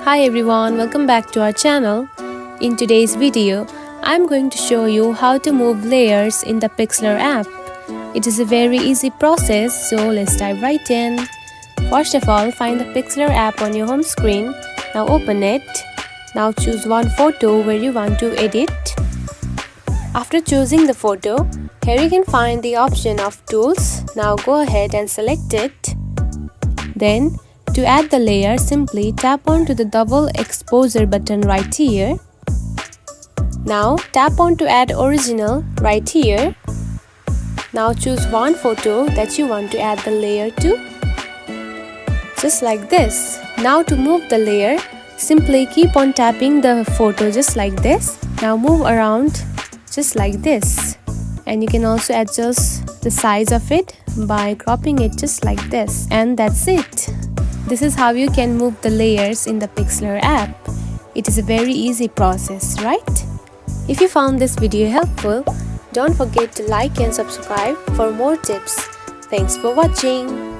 Hi everyone, welcome back to our channel. In today's video, I'm going to show you how to move layers in the Pixlr app. It is a very easy process, so let's dive right in. First of all, find the Pixlr app on your home screen. Now open it. Now choose one photo where you want to edit. After choosing the photo, here you can find the option of tools. Now go ahead and select it. Then, to add the layer, simply tap onto the double exposure button right here. Now tap on to add original right here. Now choose one photo that you want to add the layer to. Just like this. Now to move the layer, simply keep on tapping the photo just like this. Now move around just like this. And you can also adjust the size of it by cropping it just like this. And that's it. This is how you can move the layers in the Pixlr app. It is a very easy process, right? If you found this video helpful, don't forget to like and subscribe for more tips. Thanks for watching.